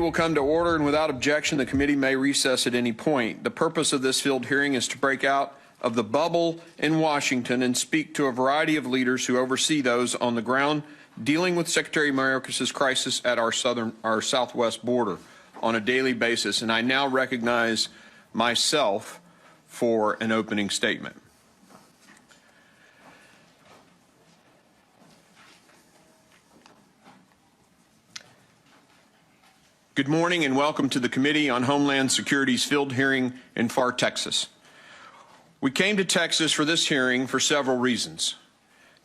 will come to order, and without objection, the committee may recess at any point. The purpose of this field hearing is to break out of the bubble in Washington and speak to a variety of leaders who oversee those on the ground dealing with Secretary Mayorkas's crisis at our southwest border on a daily basis. And I now recognize myself for an opening statement. Good morning and welcome to the Committee on Homeland Security's field hearing in Pharr, Texas. We came to Texas for this hearing for several reasons.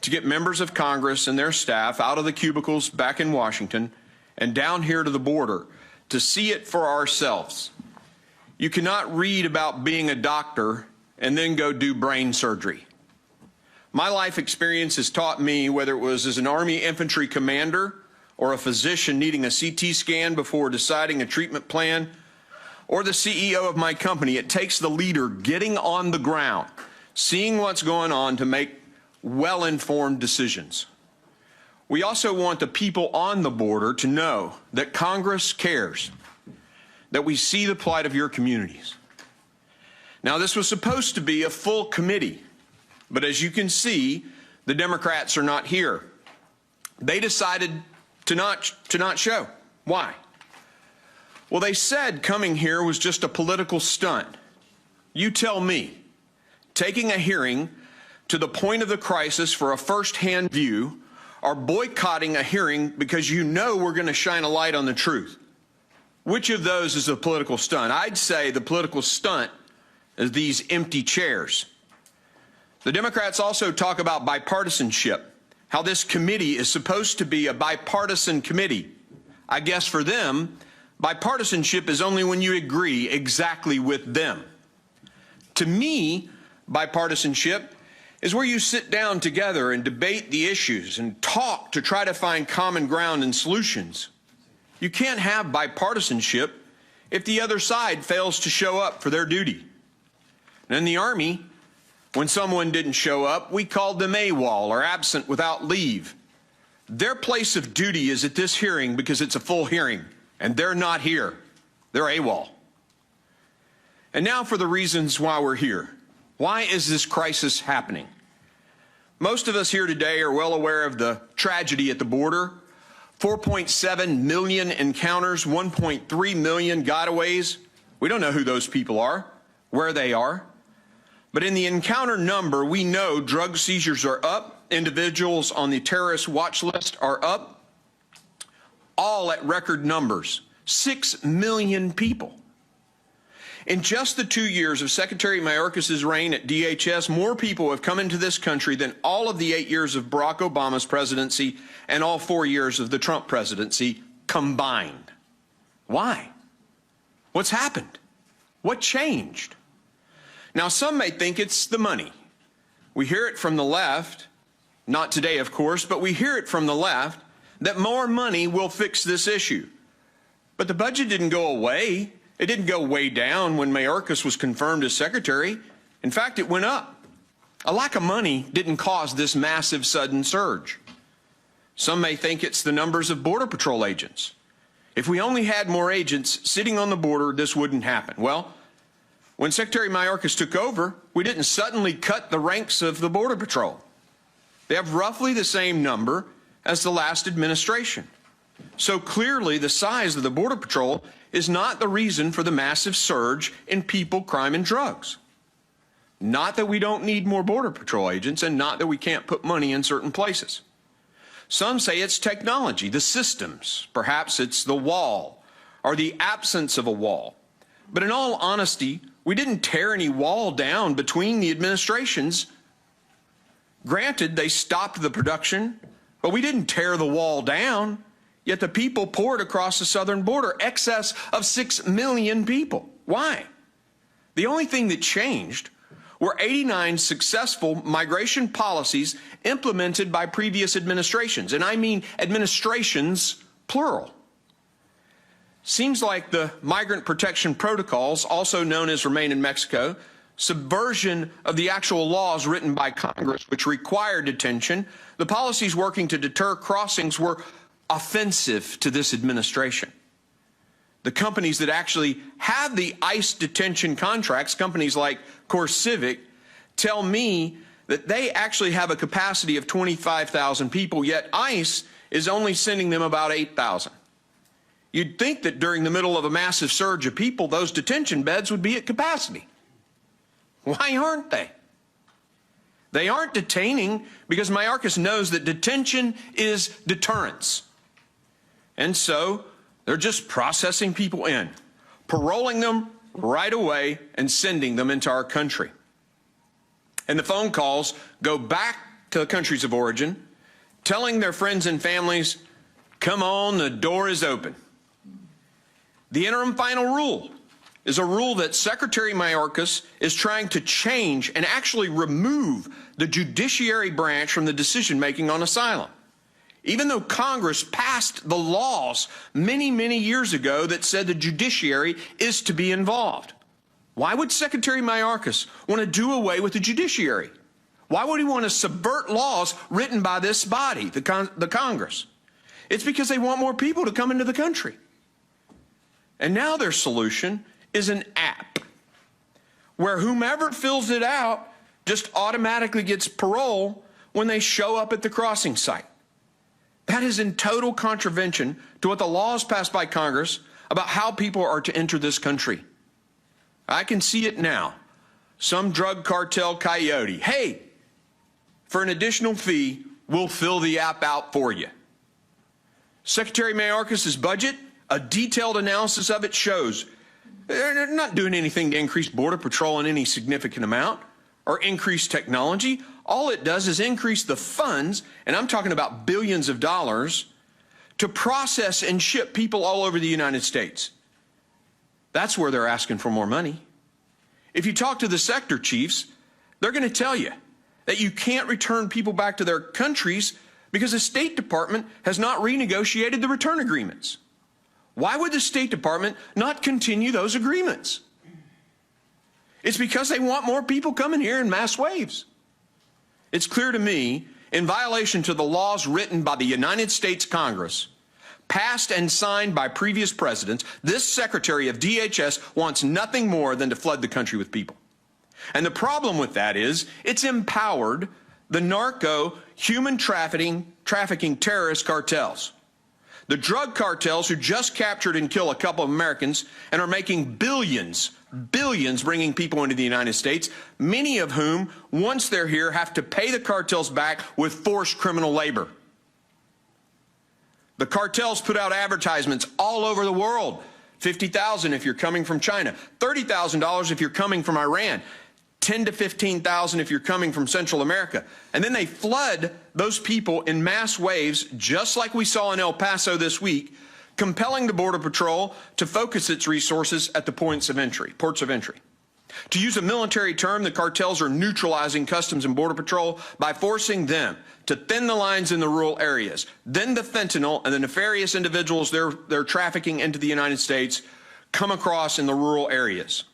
To get members of Congress and their staff out of the cubicles back in Washington and down here to the border to see it for ourselves. You cannot read about being a doctor and then go do brain surgery. My life experience has taught me, whether it was as an Army infantry commander or a physician needing a CT scan before deciding a treatment plan, or the CEO of my company, it takes the leader getting on the ground, seeing what's going on to make well-informed decisions. We also want the people on the border to know that Congress cares, that we see the plight of your communities. Now, this was supposed to be a full committee, but as you can see, the Democrats are not here. They decided to not show. Why? Well, they said coming here was just a political stunt. You tell me, taking a hearing to the point of the crisis for a first-hand view, or boycotting a hearing because you know we're going to shine a light on the truth. Which of those is a political stunt? I'd say the political stunt is these empty chairs. The Democrats also talk about bipartisanship, how this committee is supposed to be a bipartisan committee. I guess for them, bipartisanship is only when you agree exactly with them. To me, bipartisanship is where you sit down together and debate the issues and talk to try to find common ground and solutions. You can't have bipartisanship if the other side fails to show up for their duty. And in the Army, when someone didn't show up, we called them AWOL, or absent without leave. Their place of duty is at this hearing because it's a full hearing, and they're not here. They're AWOL. And now for the reasons why we're here. Why is this crisis happening? Most of us here today are well aware of the tragedy at the border. 4.7 million encounters, 1.3 million gotaways. We don't know who those people are, where they are. But in the encounter number, we know drug seizures are up, individuals on the terrorist watch list are up, all at record numbers, 6 million people. In just the 2 years of Secretary Mayorkas's reign at DHS, more people have come into this country than all of the 8 years of Barack Obama's presidency and all 4 years of the Trump presidency combined. Why? What's happened? What changed? Now, some may think it's the money. We hear it from the left, not today, of course, but we hear it from the left that more money will fix this issue. But the budget didn't go away. It didn't go way down when Mayorkas was confirmed as secretary. In fact, it went up. A lack of money didn't cause this massive sudden surge. Some may think it's the numbers of Border Patrol agents. If we only had more agents sitting on the border, this wouldn't happen. Well, when Secretary Mayorkas took over, we didn't suddenly cut the ranks of the Border Patrol. They have roughly the same number as the last administration. So clearly the size of the Border Patrol is not the reason for the massive surge in people, crime, and drugs. Not that we don't need more Border Patrol agents, and not that we can't put money in certain places. Some say it's technology, the systems. Perhaps it's the wall or the absence of a wall. But in all honesty, we didn't tear any wall down between the administrations. Granted, they stopped the production, but we didn't tear the wall down. Yet the people poured across the southern border, excess of 6 million people. Why? The only thing that changed were 89 successful migration policies implemented by previous administrations. And I mean administrations, plural. Seems like the migrant protection protocols, also known as Remain in Mexico, subversion of the actual laws written by Congress which require detention, the policies working to deter crossings were offensive to this administration. the companies that actually have the ICE detention contracts, companies like CoreCivic, tell me that they actually have a capacity of 25,000 people, yet ICE is only sending them about 8,000. You'd think that during the middle of a massive surge of people, those detention beds would be at capacity. Why aren't they? They aren't detaining because Mayorkas knows that detention is deterrence. And so they're just processing people in, paroling them right away and sending them into our country. And the phone calls go back to the countries of origin, telling their friends and families, come on, the door is open. The interim final rule is a rule that Secretary Mayorkas is trying to change and actually remove the judiciary branch from the decision-making on asylum. Even though Congress passed the laws many, many years ago that said the judiciary is to be involved. Why would Secretary Mayorkas want to do away with the judiciary? Why would he want to subvert laws written by this body, the Congress? It's because they want more people to come into the country. And now their solution is an app where whomever fills it out just automatically gets parole when they show up at the crossing site. That is in total contravention to what the laws passed by Congress about how people are to enter this country. I can see it now. Some drug cartel coyote, hey, for an additional fee, we'll fill the app out for you. Secretary Mayorkas' budget, a detailed analysis of it shows they're not doing anything to increase Border Patrol in any significant amount or increase technology. All it does is increase the funds, and I'm talking about billions of dollars, to process and ship people all over the United States. That's where they're asking for more money. If you talk to the sector chiefs, they're going to tell you that you can't return people back to their countries because the State Department has not renegotiated the return agreements. Why would the State Department not continue those agreements? It's because they want more people coming here in mass waves. It's clear to me, in violation to the laws written by the United States Congress, passed and signed by previous presidents, this Secretary of DHS wants nothing more than to flood the country with people. And the problem with that is it's empowered the narco, human trafficking terrorist cartels. The drug cartels who just captured and killed a couple of Americans and are making billions bringing people into the United States, many of whom, once they're here, have to pay the cartels back with forced criminal labor. The cartels put out advertisements all over the world. $50,000 if you're coming from China, $30,000 if you're coming from Iran, $10,000 to $15,000 if you're coming from Central America. And then they flood those people in mass waves, just like we saw in El Paso this week, compelling the Border Patrol to focus its resources at the ports of entry. To use a military term, the cartels are neutralizing Customs and Border Patrol by forcing them to thin the lines in the rural areas. Then the fentanyl and the nefarious individuals they're trafficking into the United States come across in the rural areas.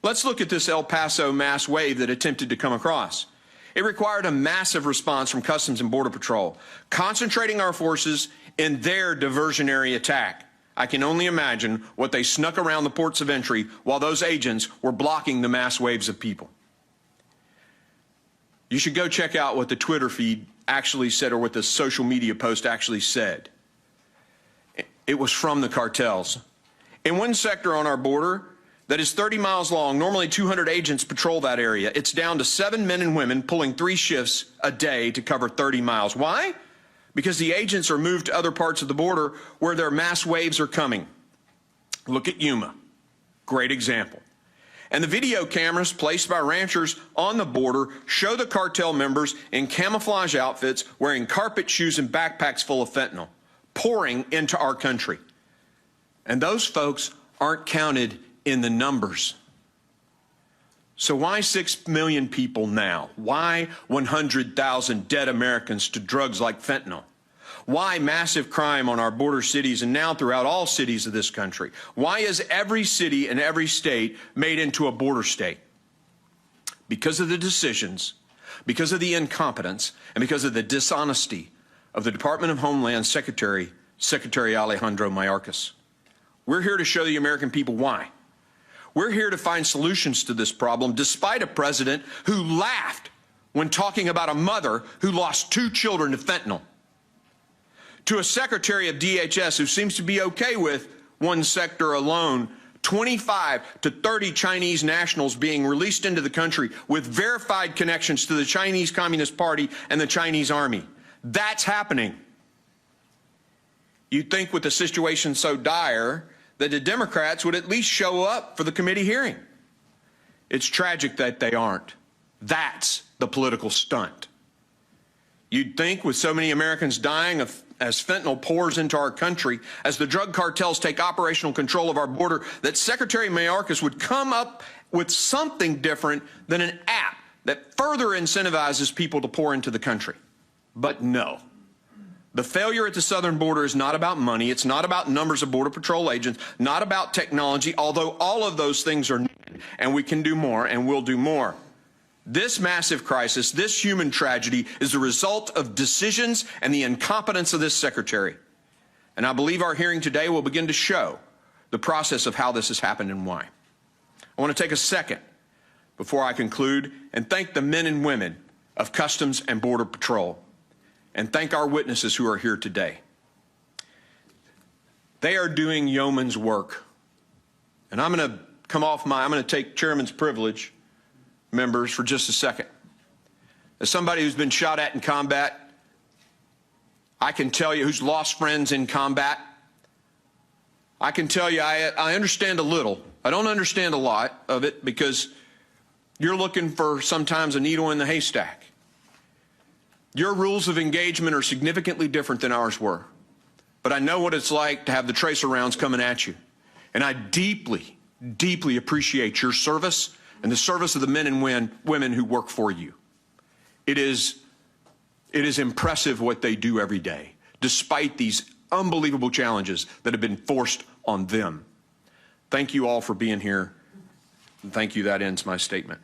Let's look at this El Paso mass wave that attempted to come across. It required a massive response from Customs and Border Patrol, concentrating our forces in their diversionary attack. I can only imagine what they snuck around the ports of entry while those agents were blocking the mass waves of people. You should go check out what the Twitter feed actually said, or what the social media post actually said. It was from the cartels. In one sector on our border that is 30 miles long, normally 200 agents patrol that area. It's down to 7 men and women pulling 3 shifts a day to cover 30 miles. Why? Because the agents are moved to other parts of the border where their mass waves are coming. Look at Yuma. Great example. And the video cameras placed by ranchers on the border show the cartel members in camouflage outfits wearing carpet shoes and backpacks full of fentanyl, pouring into our country. And those folks aren't counted in the numbers. So why 6 million people now? Why 100,000 dead Americans to drugs like fentanyl? Why massive crime on our border cities and now throughout all cities of this country? Why is every city and every state made into a border state? Because of the decisions, because of the incompetence, and because of the dishonesty of the Department of Homeland Secretary Alejandro Mayorkas. We're here to show the American people why. We're here to find solutions to this problem, despite a president who laughed when talking about a mother who lost 2 children to fentanyl, to a secretary of DHS who seems to be okay with one sector alone, 25 to 30 Chinese nationals being released into the country with verified connections to the Chinese Communist Party and the Chinese Army. That's happening. You'd think with a situation so dire that the Democrats would at least show up for the committee hearing. It's tragic that they aren't. That's the political stunt. You'd think with so many Americans dying as fentanyl pours into our country, as the drug cartels take operational control of our border, that Secretary Mayorkas would come up with something different than an app that further incentivizes people to pour into the country. But no. The failure at the southern border is not about money. It's not about numbers of Border Patrol agents, not about technology, although all of those things are needed, and we can do more and will do more. This massive crisis, this human tragedy, is the result of decisions and the incompetence of this secretary. And I believe our hearing today will begin to show the process of how this has happened and why. I want to take a second before I conclude and thank the men and women of Customs and Border Patrol, and thank our witnesses who are here today. They are doing yeoman's work. And I'm going to take chairman's privilege, members, for just a second. As somebody who's been shot at in combat, I can tell you, who's lost friends in combat, I can tell you I understand a little. I don't understand a lot of it, because you're looking for sometimes a needle in the haystack. Your rules of engagement are significantly different than ours were. But I know what it's like to have the tracer rounds coming at you. And I deeply, deeply appreciate your service and the service of the men and women who work for you. It is impressive what they do every day, despite these unbelievable challenges that have been forced on them. Thank you all for being here. And thank you. That ends my statement.